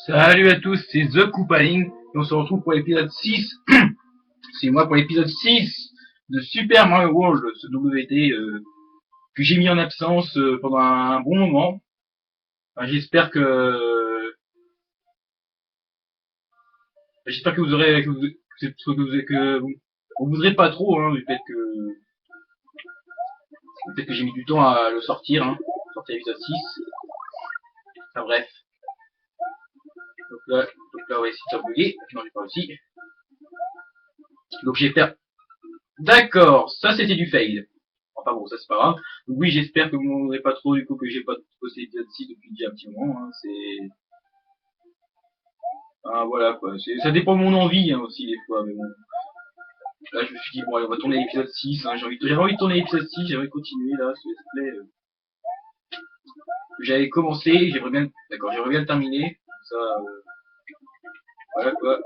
Salut à tous, c'est The Koopaling et on se retrouve pour l'épisode 6. C'est moi pour l'épisode 6 de Super Mario World, ce WD que j'ai mis en absence pendant un bon moment. Enfin, j'espère que vous aurez vous voudrez pas trop du fait que j'ai mis du temps à le sortir, sortir l'épisode 6. Enfin bref. Donc là on va essayer de bugger. Non, j'ai pas réussi. Donc j'ai perdu. D'accord, ça c'était du fail. Enfin bon, ça c'est pas grave. Donc oui, j'espère que vous m'en voudrez pas trop du coup que j'ai pas posté l'épisode 6 depuis déjà un petit moment. C'est voilà quoi. Ça dépend de mon envie aussi des fois, mais bon. Là je me suis dit bon allez, on va tourner l'épisode 6. J'avais envie de tourner l'épisode 6, j'aimerais continuer là ce let's play que j'avais commencé. J'aimerais bien le terminer. Ça, voilà quoi.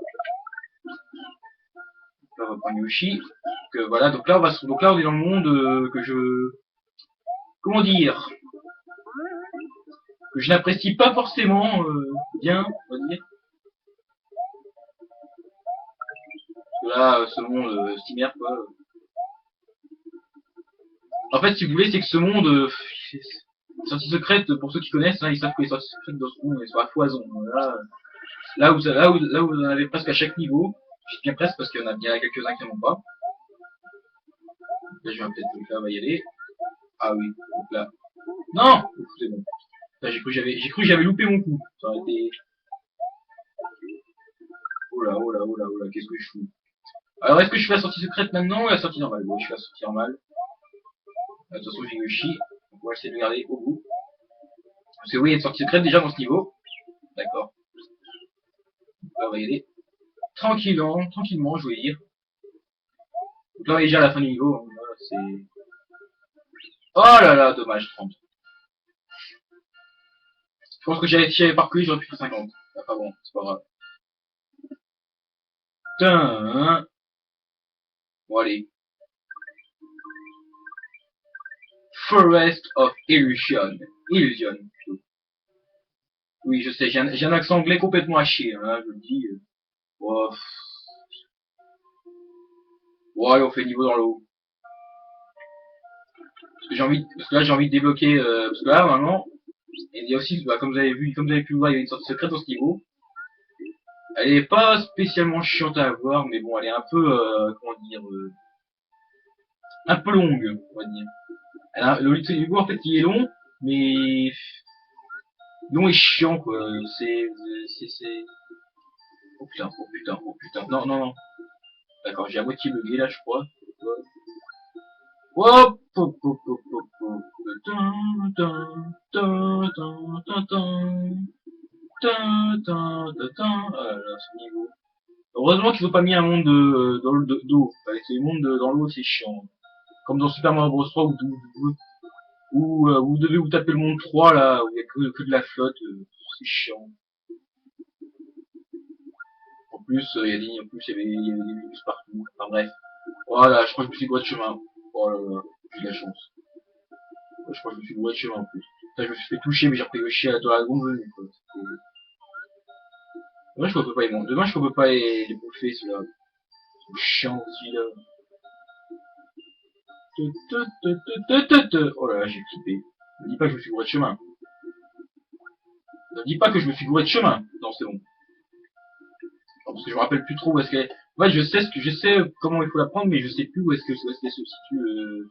Là on va prendre Yoshi. Donc voilà, donc là on est dans le monde que comment dire, que je n'apprécie pas forcément bien, on va dire. Là, ce monde Steamer, quoi. En fait, si vous voulez, c'est que ce monde, les sorties secrètes, pour ceux qui connaissent, ils savent que les sorties secrètes dans ce monde, elles sont à foison. Là où vous en avez presque à chaque niveau, je dis bien presque parce qu'il y en a bien quelques-uns qui n'en ont pas. Là, je vais peut-être, là, on va y aller. Ah oui, donc là. Non! C'est bon. Là, j'ai cru que j'avais loupé mon coup. Ça aurait été. Oh là, oh là, oh là, oh là, qu'est-ce que je fous? Alors, est-ce que je fais la sortie secrète maintenant ou la sortie normale? Bon, je fais la sortie normale. De toute façon, j'ai Yoshi. Donc, on va essayer de regarder au bout. Parce que oui, il y a une sortie secrète déjà dans ce niveau. D'accord. Là, on va y aller. Tranquillement, je voulais dire. Donc là, on est déjà à la fin du niveau. Là, c'est. Oh là là, dommage, 30. Je pense que si j'avais parcouru, j'aurais pu faire 50. Enfin bon, c'est pas grave. Putain, bon, allez. Forest of Illusion. Illusion, plutôt. Oui, je sais, j'ai un accent anglais complètement à chier, je le dis. Oh, bon, allez, on fait niveau dans l'eau. Parce que là, j'ai envie de débloquer, parce que là, normalement, il y a aussi, bah, comme vous avez pu le voir, il y a une sorte de secrète dans ce niveau. Elle est pas spécialement chiante à avoir, mais bon, elle est un peu, comment dire, un peu longue, on va dire. Le niveau, en fait, il est long, mais long et chiant, quoi. C'est... Oh putain, oh putain, oh putain. Non, non, non. D'accord, j'ai à moitié bugué, là, je crois. Hop, hop, hop, hop, hop, hop. Ah là, ce niveau. Heureusement qu'ils ont pas mis un monde dans d'eau. C'est le monde dans l'eau, c'est chiant. Comme dans Super Mario Bros 3 où vous devez vous taper le monde 3 là, où il y a que de la flotte, c'est chiant. En plus, il y avait des virus partout. Enfin bref. Voilà, je crois que je me suis gouré de chemin. Oh là là, j'ai de la chance. Je crois que je me suis gouré de chemin en plus. Putain, je me suis fait toucher, mais j'ai repris le chien à la seconde venue, quoi. Dommage qu'on peut pas Dommage qu'on peut pas les bouffer, ceux-là. C'est chiant aussi, là. Oh là là, j'ai flippé. Ne dis pas que je me suis gouré de chemin. Ne dis pas que je me suis gouré de chemin. Non, c'est bon. Non, parce que je me rappelle plus trop où est-ce qu'elle est. Ouais, je sais comment il faut la prendre, mais je sais plus où est-ce qu'elle se situe.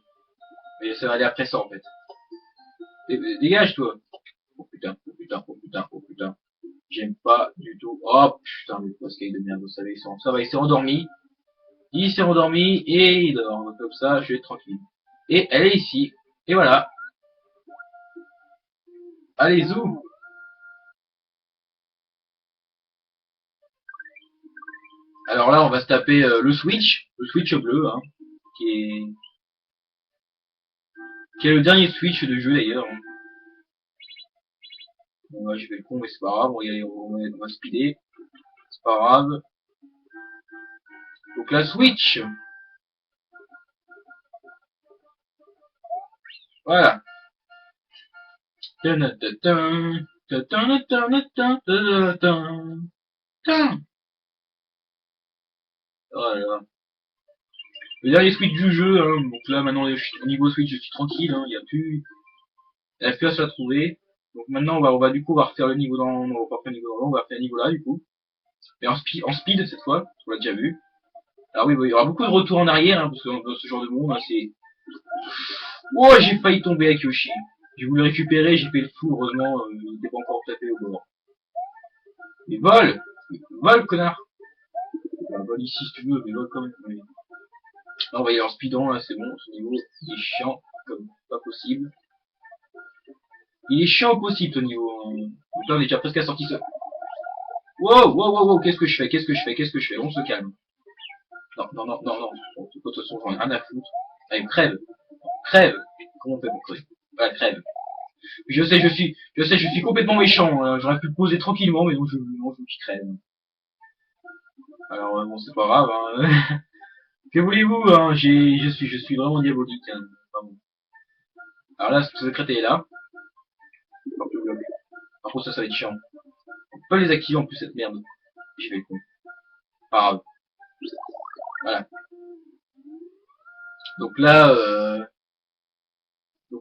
Mais ça va aller après ça, en fait. Dégage, toi. Oh putain, oh putain, oh putain, oh putain. J'aime pas du tout. Oh putain, mais Pascal de merde, vous savez, ça va, il s'est endormi. Il s'est endormi et il dort. Donc comme ça, je vais être tranquille. Et elle est ici. Et voilà. Allez, zou. Alors là, on va se taper le Switch bleu, qui est, qui est le dernier Switch de jeu d'ailleurs. Bon, là, je vais le con, mais c'est pas grave, on va speeder. C'est pas grave. Donc la Switch. Voilà. Oh là là. Le dernier switch du jeu, hein, donc là maintenant au niveau switch je suis tranquille, hein, il y a plus à se la trouver. Donc maintenant on va du coup on va refaire le niveau dans, non, on va pas faire le niveau dans, on va faire le niveau là du coup. Mais en speed cette fois, on l'a déjà vu. Alors oui, il y aura beaucoup de retours en arrière, hein, parce que dans ce genre de monde, hein, c'est... Oh, j'ai failli tomber avec Yoshi. J'ai voulu récupérer, j'ai fait le fou, heureusement, il n'était pas encore tapé au bord. Mais vole! Vole, connard! Vole ici si tu veux, mais vole quand même. Oui. Là, on va y aller en speedant, là, c'est bon, ce niveau, il est chiant, comme pas possible. Il est chiant au possible, ce niveau. Hein. Donc là, on est déjà presque à sortir ce... Wow, wow, wow, wow, qu'est-ce que je fais? Qu'est-ce que je fais? Qu'est-ce que je fais? On se calme. Non, non, non, non, non. Bon, de toute façon, j'en ai rien à foutre. Allez, crève. Crève. Comment on fait pour crever? Voilà, crève. Je suis complètement méchant. J'aurais pu me poser tranquillement, mais non, je crève. Alors, bon, c'est pas grave. Hein. Que voulez-vous, hein, je suis vraiment diabolique. Hein. Vraiment. Alors là, ce secret est là. Par contre, ça va être chiant. On peut pas les activer en plus, cette merde. J'y vais le con. Pas grave. Voilà. Donc là,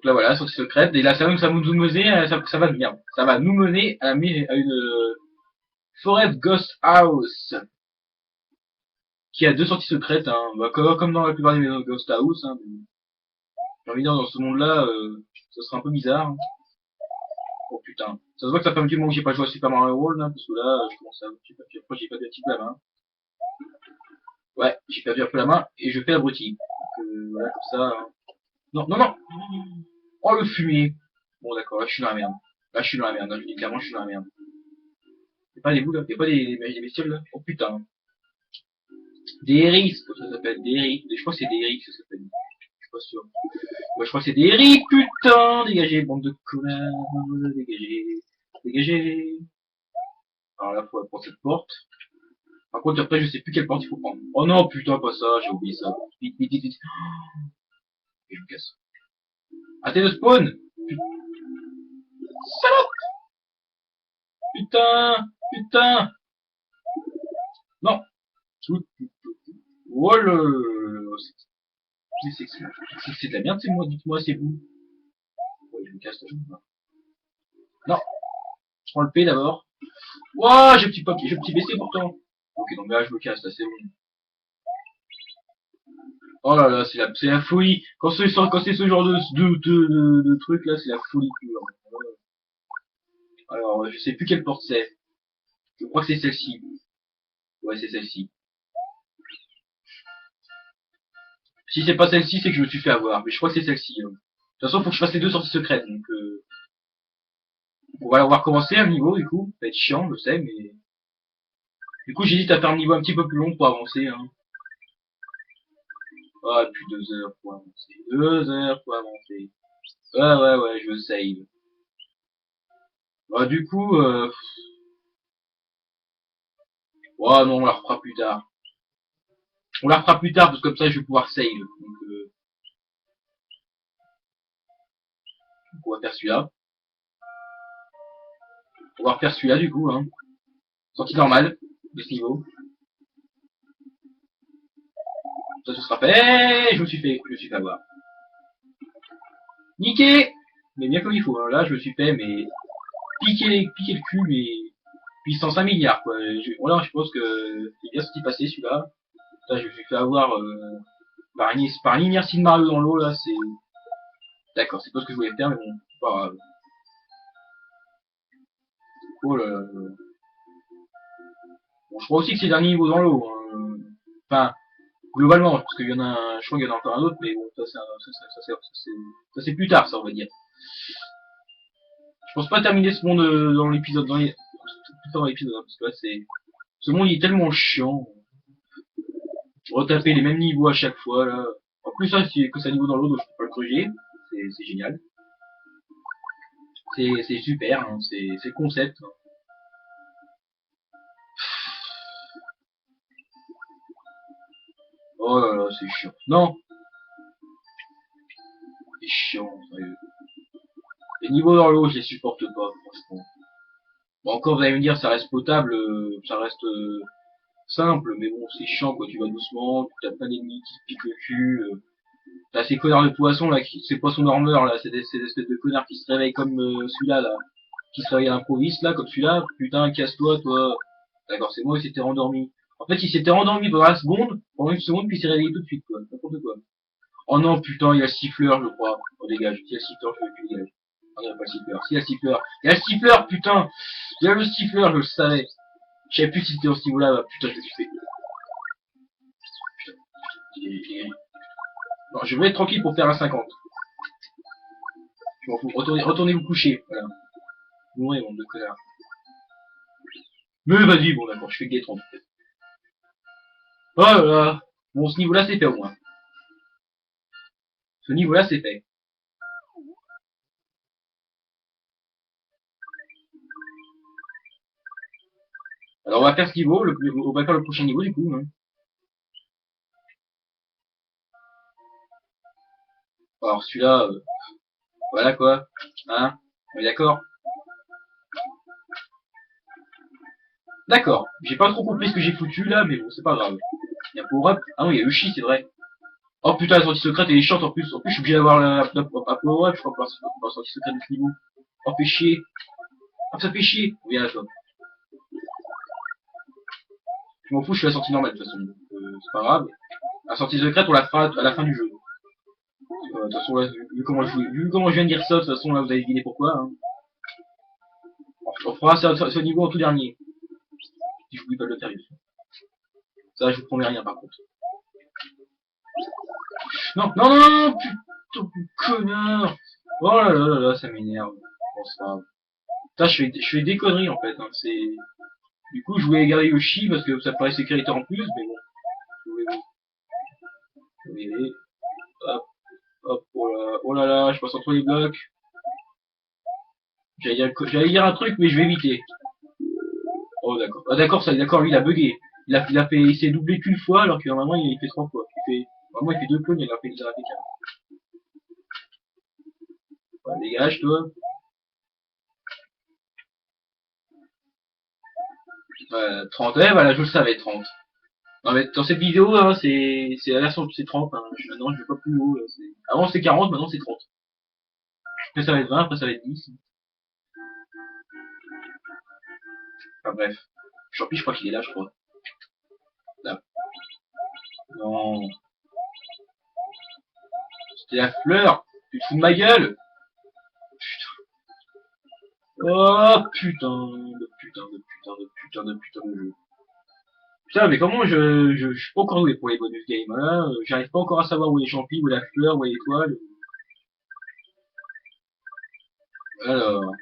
voilà, sortie secrète. Et là, ça va nous mener, ça va bien. Ça va nous mener à une Forest Ghost House. Qui a deux sorties secrètes, hein. Bah, comme dans la plupart des maisons de Ghost House, hein. J'ai envie de dire, dans ce monde-là, ça serait un peu bizarre. Hein. Oh putain. Ça se voit que ça fait un petit moment que j'ai pas joué à Super Mario World, hein, parce que là, je commence à... J'ai perdu un petit peu la main. Ouais, j'ai perdu un peu la main, et je fais abruti. Donc, voilà, comme ça... Hein. Non, non, non. Oh, le fumier. Bon, d'accord, là, je suis dans la merde. Là, je suis dans la merde. Là, je dis clairement, je suis dans la merde. Y'a pas des boules, là. Y'a pas des bestioles, là. Oh, putain. Des hérissons, ça s'appelle. Des hérissons. Je crois que c'est des hérissons, ça s'appelle. Je suis pas sûr. Ouais, je crois que c'est des hérissons, putain. Dégagez, bande de connards. Dégagez. Dégagez. Alors là, faut prendre cette porte. Par contre, après, je sais plus quelle porte il faut prendre. Oh non, putain, pas ça. J'ai oublié ça. Vite, vite, vite, vite. Et je me casse. Arrêtez de spawn. Salope. Putain. Putain. Non. Oh le... C'est de la merde, c'est moi, dites-moi, c'est vous. Ouais, je me casse, là. Non, je prends le P d'abord. Ouah, j'ai petit papier, j'ai petit BC pourtant. Ok, donc là, je me casse, là, c'est bon. Oh là là, c'est la folie. Quand c'est ce genre de truc là, c'est la folie pure. Alors, je sais plus quelle porte c'est. Je crois que c'est celle-ci. Ouais, c'est celle-ci. Si c'est pas celle-ci, c'est que je me suis fait avoir. Mais je crois que c'est celle-ci. Hein. De toute façon, faut que je fasse les deux sorties secrètes. Donc, on va recommencer un niveau, du coup. Ça va être chiant, je sais, mais... Du coup, j'hésite à faire un niveau un petit peu plus long pour avancer. Hein. Ah, depuis 2 heures pour avancer. 2 heures pour avancer. Ouais, je save. Bah, du coup, oh non, on la refera plus tard. On la refera plus tard, parce que comme ça, je vais pouvoir save. Donc, on va faire celui-là. On va refaire celui-là, du coup, hein. Sortie normale, de ce niveau. Ça, ce sera fait. Je me suis fait avoir. Niqué! Mais bien comme il faut, hein. Là, je me suis fait, mais... Piquer le cul, mais... Puissance 1 milliard, quoi. Voilà, je pense que... C'est bien ce qui passait, celui-là. Là, je me suis fait avoir... par une inertie de Mario dans l'eau, là, c'est... D'accord, c'est pas ce que je voulais faire, mais bon, c'est pas grave. Oh là là. Bon, je crois aussi que c'est le dernier niveau dans l'eau. Hein. Enfin, globalement, parce qu'il y en a un, je crois qu'il y en a encore un autre, mais bon, ça c'est plus tard, ça, on va dire. Je pense pas terminer ce monde dans l'épisode, tout le temps dans l'épisode, hein, parce que là, ce monde il est tellement chiant. Retaper les mêmes niveaux à chaque fois, là. En plus, ça, c'est que c'est un niveau dans l'eau, donc je peux pas le corriger. C'est génial. C'est super, hein. C'est le concept. Hein. Oh là là, c'est chiant. Non! C'est chiant, sérieux. Les niveaux dans l'eau, je les supporte pas, franchement. Bon, encore, vous allez me dire, ça reste potable, ça reste simple, mais bon, c'est chiant, quoi. Tu vas doucement, tu as plein d'ennemis qui te piquent le cul. T'as ces connards de poissons, là, ces poissons dormeurs, là, ces espèces de connards qui se réveillent comme celui-là, là. Qui se réveille à l'improviste, là, comme celui-là. Putain, casse-toi, toi. D'accord, c'est moi, il s'était rendormi. En fait, il s'était rendormi pendant une seconde, puis il s'est réveillé tout de suite, quoi. N'importe quoi. Oh non, putain, il y a le siffleur, je crois. Oh, dégage. S'il y a le siffleur, je veux plus dégage. Ah, il n'y a pas le siffleur. Si, il y a le siffleur. Il y a le siffleur, putain. Il y a le siffleur, je le savais. Je savais plus si c'était dans ce niveau-là, bah, putain, je me suis fait. Non, je vais être tranquille pour faire un 50. Je m'en fous. Retournez vous coucher. Voilà. Mourez, monde de connard. Mais vas-y, bon d'accord, je fais Gaëtron. Oh là là. Bon, ce niveau-là, c'est fait au moins. Ce niveau-là, c'est fait. Alors, on va faire ce niveau, on va faire le prochain niveau, du coup. Hein. Alors, celui-là, voilà quoi. Hein. On est d'accord. D'accord. J'ai pas trop compris ce que j'ai foutu, là, mais bon, c'est pas grave. Il y a Power Up. Ah non, il y a Uchi, c'est vrai. Oh putain, la sortie secrète, elle est chiante en plus. En plus, je suis obligé d'avoir la Power Up, je crois, pour la sortie secrète de ce niveau. Oh, fait chier. Ah, ça fait chier. Viens là, toi. Je m'en fous, je suis à la sortie normale, de toute façon. C'est pas grave. La sortie secrète, on la fera à la fin du jeu. De toute façon, là, vu comment je viens de dire ça, de toute façon, là, vous avez deviné pourquoi. Hein. On fera ce niveau en tout dernier. Si je n'oublie pas de le faire, bien sûr. Ça, je vous promets rien, par contre. Non, non, non, non, putain, connard. Oh là là là là, ça m'énerve. Bon, c'est pas grave. Putain, je fais des conneries, en fait. Hein. C'est... Du coup, je voulais garder Yoshi, parce que ça paraît sécuritaire en plus, mais bon. Je voulais... Hop, hop, oh là là, je passe entre les blocs. J'allais dire un truc, mais je vais éviter. Oh d'accord. Ah d'accord, ça, d'accord, lui il a bugué. Il s'est doublé qu'une fois, alors que normalement il fait 3 fois. Normalement il fait 2 clones, il en a fait qu'un. Ouais, dégage toi. Ouais, 30, ouais, voilà, je le savais, 30. Non mais dans cette vidéo, hein, c'est la version, c'est 30, hein. Maintenant je vais pas plus haut. Avant c'était 40, maintenant c'est 30. Après ça va être 20, après ça va être 10. Enfin bref. Champi, je crois qu'il est là, je crois. Là. Non. C'était la fleur. Tu te fous de ma gueule. Oh putain de putain de putain de putain de putain de jeu. Putain, mais comment je suis pas encore doué pour les bonus games, hein. J'arrive pas encore à savoir où est les champis, où est la fleur, où est l'étoile. Alors,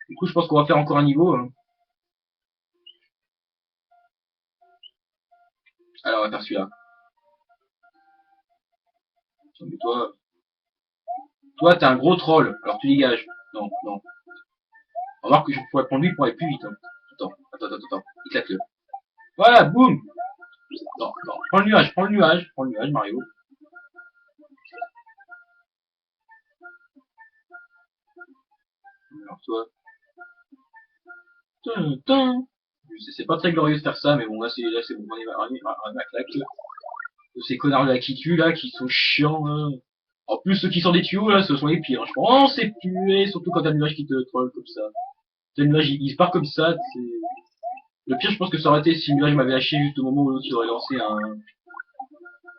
du coup, je pense qu'on va faire encore un niveau, hein. Alors, on va faire celui-là. Mais toi, t'es un gros troll, alors tu dégages. Non, non. On va voir que je pourrais prendre lui pour aller plus vite, hein. Attends. Éclate-le. Voilà, boum. Non, non. Prends le nuage, Mario. Alors, toi. Tin. C'est pas très glorieux de faire ça, mais bon, là, c'est bon, on est ma claque. De ces connards là qui tuent, là, qui sont chiants, hein. En plus, ceux qui sortent des tuyaux, là, ce sont les pires, hein. Je pense, c'est puer, surtout quand t'as une nuage qui te troll comme ça. T'as une nuage, il se part comme ça, c'est... Le pire, je pense que ça aurait été si une nuage m'avait lâché juste au moment où l'autre il aurait lancé un...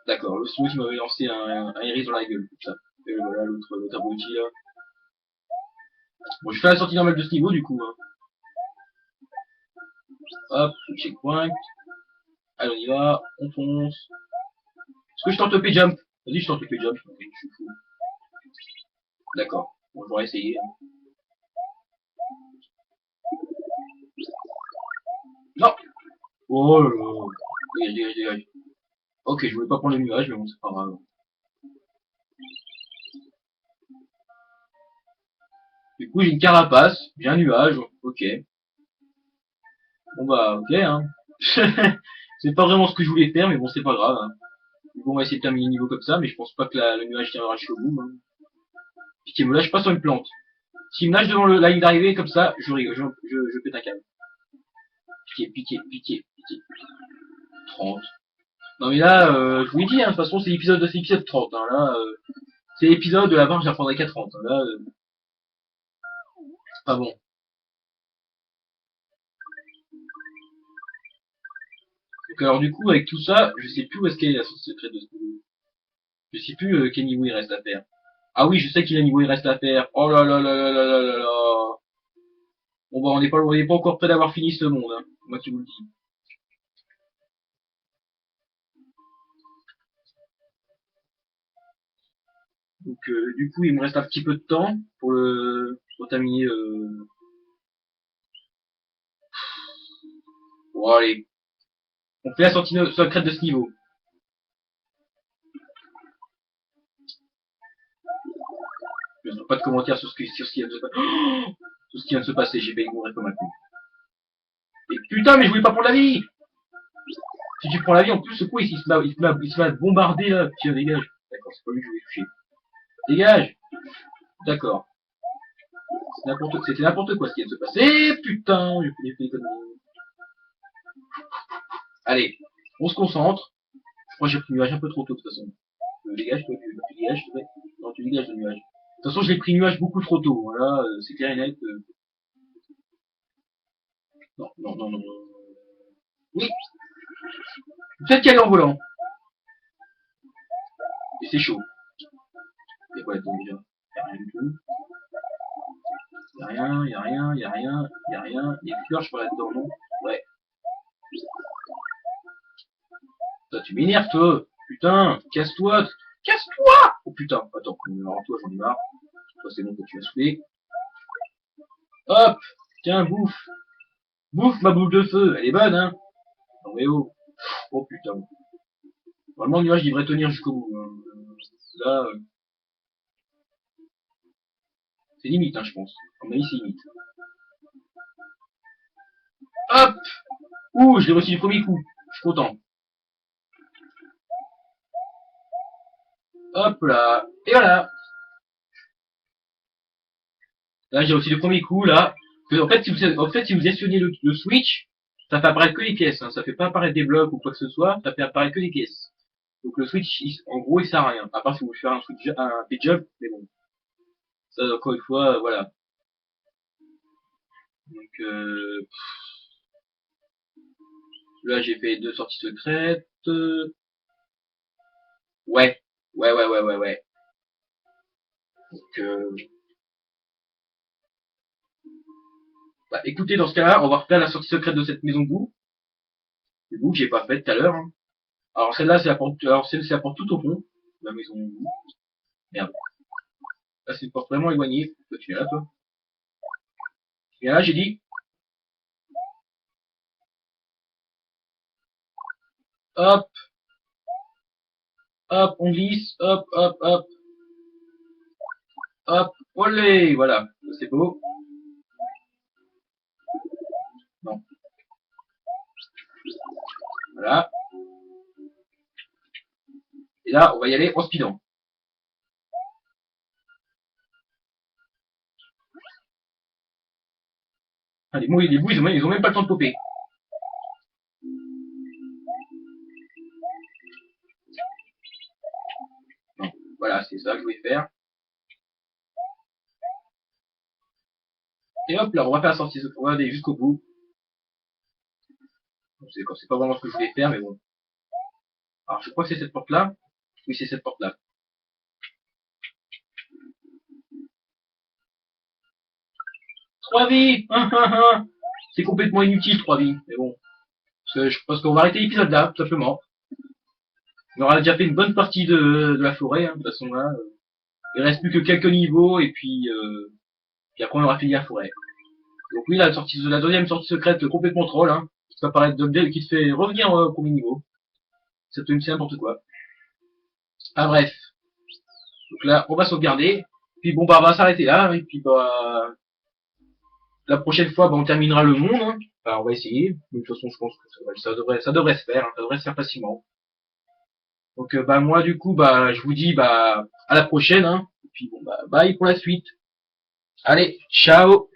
D'accord, l'autre il m'avait lancé un iris dans la gueule, comme ça. Et voilà, l'autre abruti, là. Bon, je fais la sortie normale de ce niveau, du coup, hein. Hop, checkpoint. Allez, on y va, on fonce. Est-ce que je tente le P-jump? Vas-y, je tente le P-jump, je suis fou. D'accord, bon, j'aurais essayé. Non. Oh là là. Dégage. Ok, je voulais pas prendre le nuage, mais bon, c'est pas grave. Du coup, j'ai une carapace, j'ai un nuage, ok. Bon bah, ok, hein. C'est pas vraiment ce que je voulais faire, mais bon, c'est pas grave, hein. Du coup, on va essayer de terminer le niveau comme ça, mais je pense pas que le nuage tiendra jusqu'au bout, hein. Pitié, me lâche pas sur une plante. S'il me nage devant la ligne d'arrivée comme ça, je rigole, je pète un câble. Pitié. 30. Non mais là, je vous l'ai dit, hein, de toute façon c'est l'épisode 30. Hein, là, c'est l'épisode de la barre, j'apprendrai qu'à 30. Hein, là, pas bon. Donc alors du coup, avec tout ça, je sais plus où est-ce qu'elle est la source secrète de ce niveau. Je sais plus quel niveau il reste à faire. Ah oui, je sais qu'il y a un niveau il reste à faire. Oh là là là là là là là là. Bon bah on n'est pas encore près d'avoir fini ce monde, hein. Moi qui vous le dis. Donc du coup il me reste un petit peu de temps pour terminer. Bon allez, on fait la sortie secrète de ce niveau. Je ne pas de commentaires sur ce qui vient de se passer. Oh, tout ce qui vient de se passer, j'ai failli mourir comme un con. Et putain, mais je voulais pas prendre la vie. Si tu prends la vie, en plus, ce coup, il se m'a bombardé là. Tiens, dégage. D'accord, c'est pas lui que je voulais toucher. Dégage. D'accord. C'était n'importe quoi ce qui vient de se passer. Putain, j'ai fait des conneries. Allez, on se concentre. Je crois que j'ai pris le nuage un peu trop tôt de toute façon. Dégage, toi, tu dégages, toi. Non, tu dégages le nuage. De toute façon, j'ai pris le nuage beaucoup trop tôt. Voilà, c'est clair et net. Non. Oui. Peut-être qu'elle est en volant. Et c'est chaud. Y'a quoi là-dedans déjà? Y'a rien du tout. Y'a rien. Les fleurs, je vois là-dedans, non? Ouais. Toi, tu m'énerves, toi. Putain, casse-toi. Casse-toi! Oh putain, attends, alors toi, j'en ai marre. Toi, c'est bon que tu vas souffler. Hop! Tiens, bouffe. Bouffe ma boule de feu. Elle est bonne, hein? Non mais oh. Oh putain. Normalement, le nuage, il devrait tenir jusqu'au bout. Hein. Là, c'est limite, hein, je pense. À mon avis, c'est limite. Hop! Ouh, je l'ai reçu du premier coup. Je suis content. Hop là. Et voilà. Là, j'ai reçu le premier coup, là. En fait, si vous actionnez le switch, ça fait apparaître que les pièces. Hein. Ça fait pas apparaître des blocs ou quoi que ce soit. Ça fait apparaître que les pièces. Donc le switch, en gros, il sert à rien. À part si vous voulez faire un pitch up, mais bon. Ça, encore une fois, voilà. Donc, là, j'ai fait 2 sorties secrètes. Ouais. Ouais. Donc, bah, écoutez, dans ce cas-là, on va refaire la sortie secrète de cette maison boue. Du coup, que j'ai pas faite tout à l'heure. Hein. Alors celle-là, c'est la porte tout au fond. La maison boue. Merde. Là, c'est une porte vraiment éloignée. Toi, tu viens là, toi. Tu viens là, j'ai dit. Hop. Hop, on glisse. Hop. Hop. Olé, voilà. C'est beau. Non. Voilà. Et là, on va y aller en speedant. Ah, les bouts, ils ont même pas le temps de popper. Non. Voilà, c'est ça que je voulais faire. Et hop là, on va faire la sortie, on va aller jusqu'au bout. C'est pas vraiment ce que je voulais faire, mais bon. Alors, je crois que c'est cette porte-là. Oui, c'est cette porte-là. 3 vies. C'est complètement inutile, 3 vies. Mais bon. Parce qu'on va arrêter l'épisode là, tout simplement. On aura déjà fait une bonne partie de la forêt, hein, de toute façon là. Il reste plus que quelques niveaux, et puis après on aura fini la forêt. Donc oui, la deuxième sortie secrète complètement troll, hein, qui va apparaître qui te fait revenir au premier niveau. C'est n'importe quoi. Ah bref. Donc là, on va sauvegarder. Puis bon, bah, on va s'arrêter là. Et puis bah, la prochaine fois, bah, on terminera le monde. Hein. Enfin, on va essayer. De toute façon, je pense que ça devrait se faire. Hein. Ça devrait se faire facilement. Donc bah moi, du coup, bah, je vous dis bah à la prochaine. Hein. Et puis bon, bah, bye pour la suite. Allez, ciao!